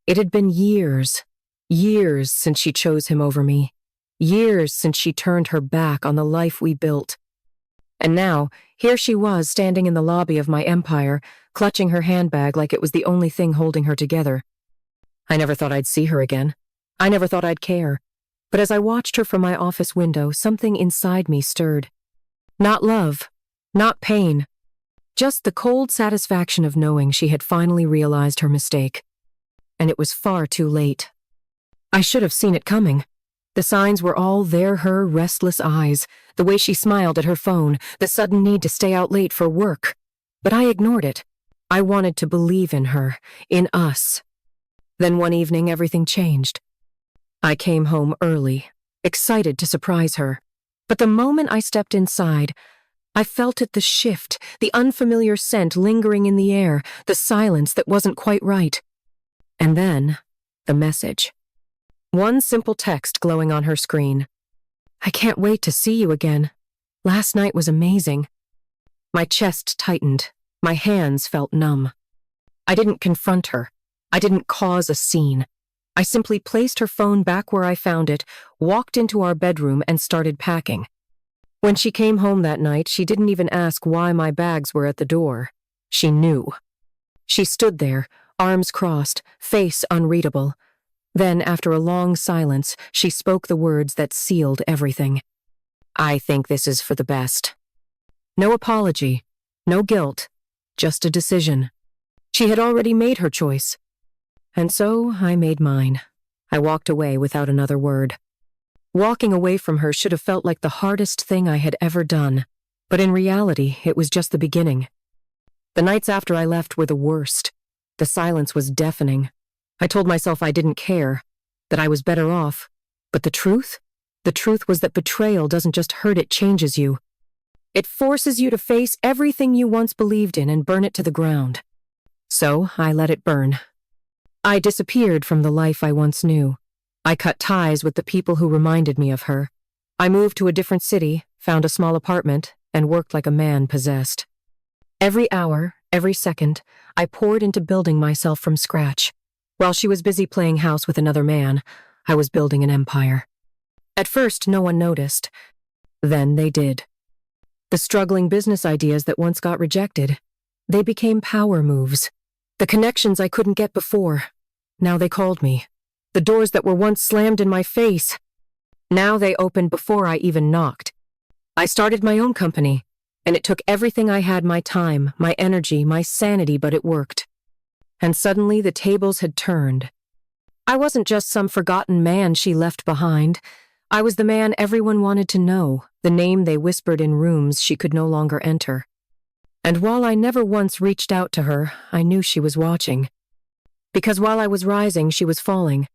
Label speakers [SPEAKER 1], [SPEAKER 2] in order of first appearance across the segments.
[SPEAKER 1] It had been years, years since she chose him over me, years since she turned her back on the life we built. And now, here she was standing in the lobby of my empire, clutching her handbag like it was the only thing holding her together. I never thought I'd see her again. I never thought I'd care. But as I watched her from my office window, something inside me stirred. Not love, not pain, just the cold satisfaction of knowing she had finally realized her mistake. And it was far too late. I should have seen it coming. The signs were all there, her restless eyes, the way she smiled at her phone, the sudden need to stay out late for work. But I ignored it. I wanted to believe in her, in us. Then one evening, everything changed. I came home early, excited to surprise her. But the moment I stepped inside, I felt it, the shift, the unfamiliar scent lingering in the air, the silence that wasn't quite right. And then, the message. One simple text glowing on her screen. I can't wait to see you again. Last night was amazing. My chest tightened. My hands felt numb. I didn't confront her. I didn't cause a scene. I simply placed her phone back where I found it, walked into our bedroom, and started packing. When she came home that night, she didn't even ask why my bags were at the door. She knew. She stood there, arms crossed, face unreadable. Then, after a long silence, she spoke the words that sealed everything. I think this is for the best. No apology, no guilt, just a decision. She had already made her choice. And so I made mine. I walked away without another word. Walking away from her should have felt like the hardest thing I had ever done. But in reality, it was just the beginning. The nights after I left were the worst. The silence was deafening. I told myself I didn't care, that I was better off. But the truth? The truth was that betrayal doesn't just hurt, it changes you. It forces you to face everything you once believed in and burn it to the ground. So I let it burn. I disappeared from the life I once knew. I cut ties with the people who reminded me of her. I moved to a different city, found a small apartment, and worked like a man possessed. Every hour, every second, I poured into building myself from scratch. While she was busy playing house with another man, I was building an empire. At first, no one noticed. Then they did. The struggling business ideas that once got rejected, they became power moves. The connections I couldn't get before, now they called me. The doors that were once slammed in my face, now they opened before I even knocked. I started my own company, and it took everything I had, my time, my energy, my sanity, but it worked. And suddenly the tables had turned. I wasn't just some forgotten man she left behind. I was the man everyone wanted to know, the name they whispered in rooms she could no longer enter. And while I never once reached out to her, I knew she was watching. Because while I was rising, she was falling.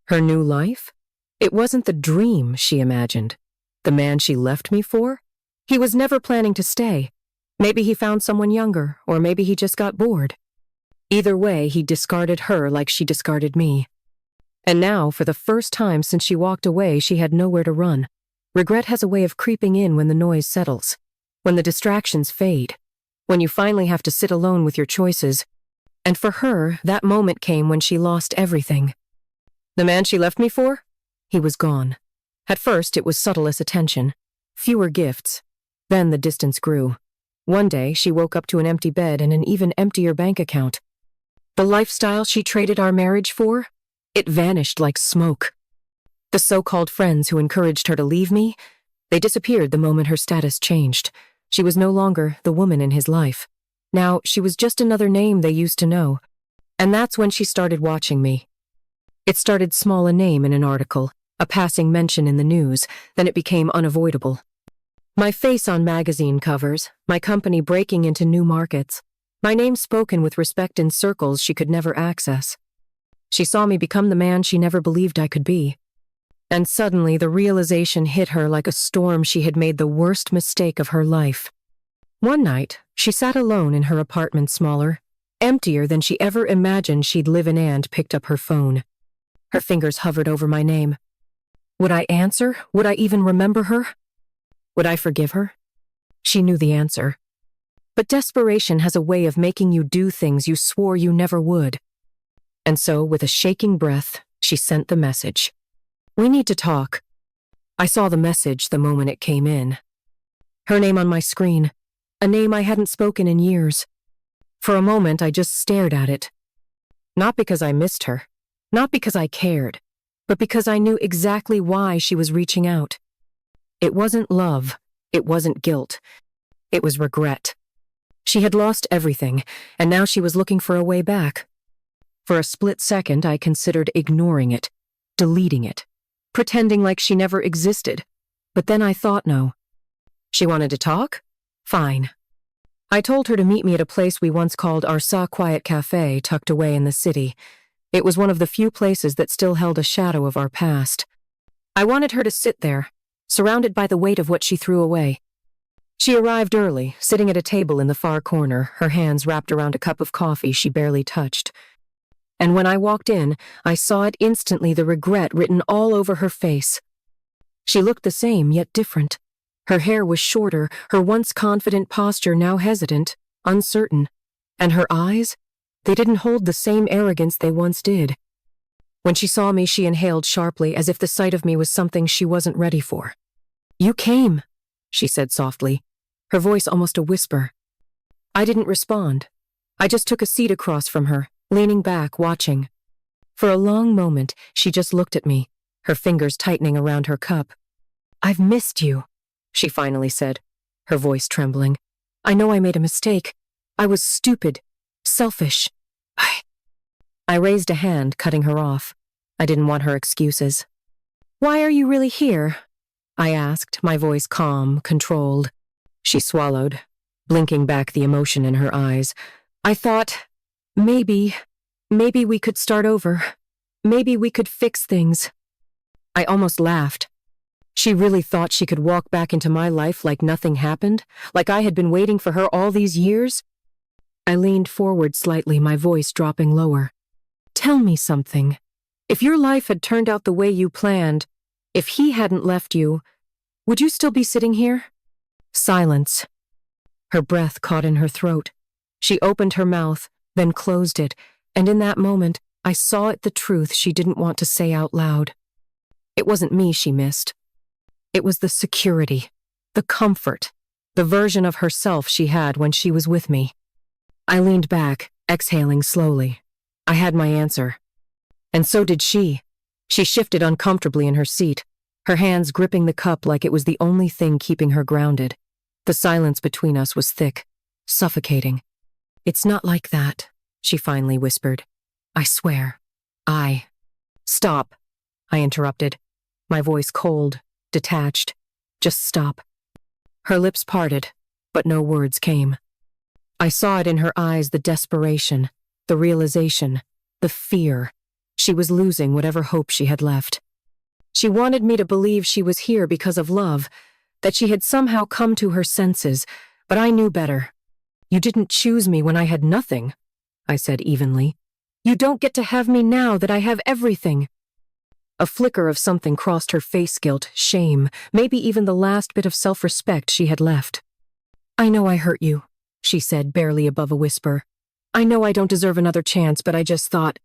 [SPEAKER 1] Her new life? It wasn't the dream she imagined. The man she left me for? He was never planning to stay. Maybe he found someone younger, or maybe he just got bored. Either way, he discarded her like she discarded me. And now, for the first time since she walked away, she had nowhere to run. Regret has a way of creeping in when the noise settles, when the distractions fade, when you finally have to sit alone with your choices. And for her, that moment came when she lost everything. The man she left me for? He was gone. At first, it was subtlest attention, fewer gifts. Then the distance grew. One day, she woke up to an empty bed and an even emptier bank account. The lifestyle she traded our marriage for? It vanished like smoke. The so-called friends who encouraged her to leave me? They disappeared the moment her status changed. She was no longer the woman in his life. Now, she was just another name they used to know. And that's when she started watching me. It started small, a name in an article, a passing mention in the news, then it became unavoidable. My face on magazine covers, my company breaking into new markets, my name spoken with respect in circles she could never access. She saw me become the man she never believed I could be. And suddenly the realization hit her like a storm she had made the worst mistake of her life. One night, she sat alone in her apartment, smaller, emptier than she ever imagined she'd live in, and picked up her phone. Her fingers hovered over my name. Would I answer? Would I even remember her? Would I forgive her? She knew the answer. But desperation has a way of making you do things you swore you never would. And so, with a shaking breath, she sent the message. "We need to talk." I saw the message the moment it came in. Her name on my screen, a name I hadn't spoken in years. For a moment, I just stared at it. Not because I missed her, not because I cared, but because I knew exactly why she was reaching out. It wasn't love, it wasn't guilt, it was regret. She had lost everything, and now she was looking for a way back. For a split second, I considered ignoring it, deleting it, pretending like she never existed. But then I thought no. She wanted to talk? Fine. I told her to meet me at a place we once called Arsa Quiet Cafe, tucked away in the city. It was one of the few places that still held a shadow of our past. I wanted her to sit there, surrounded by the weight of what she threw away. She arrived early, sitting at a table in the far corner, her hands wrapped around a cup of coffee she barely touched. And when I walked in, I saw it instantly, the regret written all over her face. She looked the same, yet different. Her hair was shorter, her once confident posture now hesitant, uncertain. And her eyes? They didn't hold the same arrogance they once did. When she saw me, she inhaled sharply, as if the sight of me was something she wasn't ready for. "You came," she said softly, her voice almost a whisper. I didn't respond. I just took a seat across from her, leaning back, watching. For a long moment, she just looked at me, her fingers tightening around her cup. "I've missed you," she finally said, her voice trembling. "I know I made a mistake. I was stupid, selfish. I raised a hand, cutting her off. I didn't want her excuses. "Why are you really here?" I asked, my voice calm, controlled. She swallowed, blinking back the emotion in her eyes. "I thought, maybe we could start over. Maybe we could fix things." I almost laughed. She really thought she could walk back into my life like nothing happened, like I had been waiting for her all these years? I leaned forward slightly, my voice dropping lower. "Tell me something. If your life had turned out the way you planned, if he hadn't left you, would you still be sitting here?" Silence. Her breath caught in her throat. She opened her mouth, then closed it, and in that moment, I saw it, the truth she didn't want to say out loud. It wasn't me she missed. It was the security, the comfort, the version of herself she had when she was with me. I leaned back, exhaling slowly. I had my answer. And so did she. She shifted uncomfortably in her seat, her hands gripping the cup like it was the only thing keeping her grounded. The silence between us was thick, suffocating. "It's not like that," she finally whispered. "I swear. Stop," I interrupted, my voice cold, detached. "Just stop." Her lips parted, but no words came. I saw it in her eyes, the desperation, the realization, the fear. She was losing whatever hope she had left. She wanted me to believe she was here because of love, that she had somehow come to her senses, but I knew better. "You didn't choose me when I had nothing," I said evenly. "You don't get to have me now that I have everything." A flicker of something crossed her face, guilt, shame, maybe even the last bit of self-respect she had left. "I know I hurt you," she said, barely above a whisper. "I know I don't deserve another chance, but I just thought—"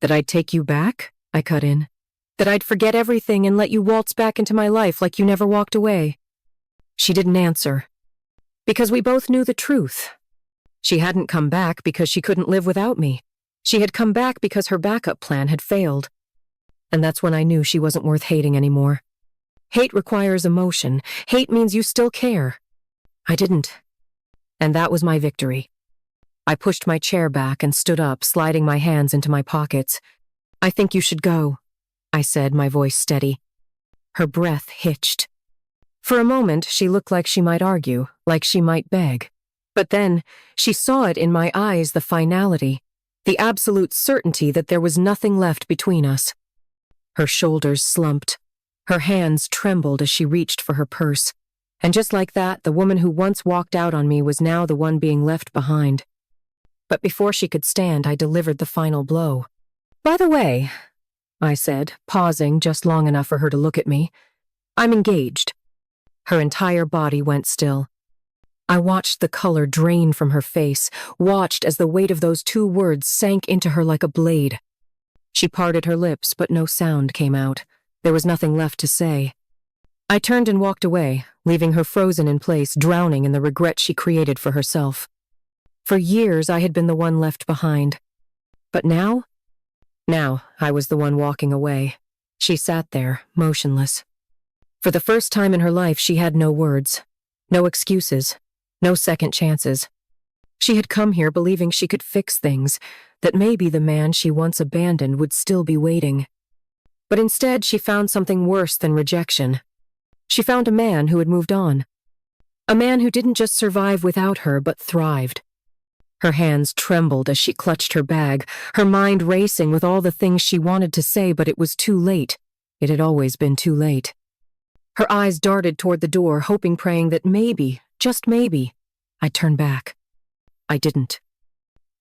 [SPEAKER 1] "That I'd take you back?" I cut in. "That I'd forget everything and let you waltz back into my life like you never walked away." She didn't answer. Because we both knew the truth. She hadn't come back because she couldn't live without me. She had come back because her backup plan had failed. And that's when I knew she wasn't worth hating anymore. Hate requires emotion. Hate means you still care. I didn't. And that was my victory. I pushed my chair back and stood up, sliding my hands into my pockets. "I think you should go," I said, my voice steady. Her breath hitched. For a moment, she looked like she might argue, like she might beg. But then, she saw it in my eyes, the finality, the absolute certainty that there was nothing left between us. Her shoulders slumped. Her hands trembled as she reached for her purse. And just like that, the woman who once walked out on me was now the one being left behind. But before she could stand, I delivered the final blow. "By the way," I said, pausing just long enough for her to look at me, "I'm engaged." Her entire body went still. I watched the color drain from her face, watched as the weight of those two words sank into her like a blade. She parted her lips, but no sound came out. There was nothing left to say. I turned and walked away, leaving her frozen in place, drowning in the regret she created for herself. For years, I had been the one left behind. But now? Now, I was the one walking away. She sat there, motionless. For the first time in her life, she had no words, no excuses, no second chances. She had come here believing she could fix things, that maybe the man she once abandoned would still be waiting. But instead, she found something worse than rejection. She found a man who had moved on. A man who didn't just survive without her, but thrived. Her hands trembled as she clutched her bag, her mind racing with all the things she wanted to say, but it was too late. It had always been too late. Her eyes darted toward the door, hoping, praying that maybe, just maybe, I'd turn back. I didn't.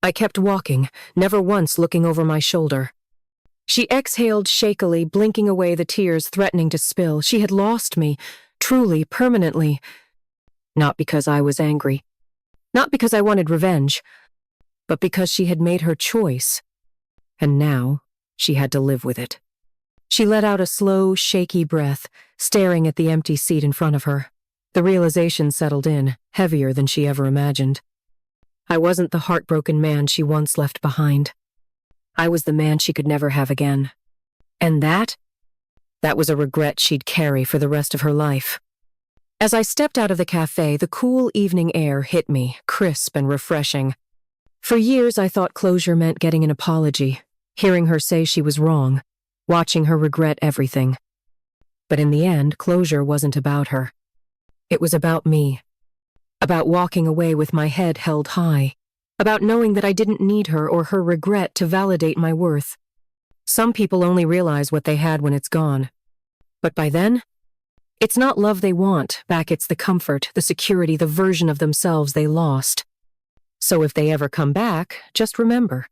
[SPEAKER 1] I kept walking, never once looking over my shoulder. She exhaled shakily, blinking away the tears threatening to spill. She had lost me, truly, permanently. Not because I was angry. Not because I wanted revenge, but because she had made her choice. And now, she had to live with it. She let out a slow, shaky breath, staring at the empty seat in front of her. The realization settled in, heavier than she ever imagined. I wasn't the heartbroken man she once left behind. I was the man she could never have again. And that was a regret she'd carry for the rest of her life. As I stepped out of the cafe, the cool evening air hit me, crisp and refreshing. For years, I thought closure meant getting an apology, hearing her say she was wrong, watching her regret everything. But in the end, closure wasn't about her. It was about me. About walking away with my head held high. About knowing that I didn't need her or her regret to validate my worth. Some people only realize what they had when it's gone. But by then, it's not love they want, back it's the comfort, the security, the version of themselves they lost. So if they ever come back, just remember,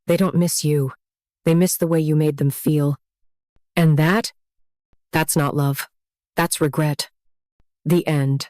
[SPEAKER 1] they don't miss you. They miss the way you made them feel. And that's not love. That's regret. The end.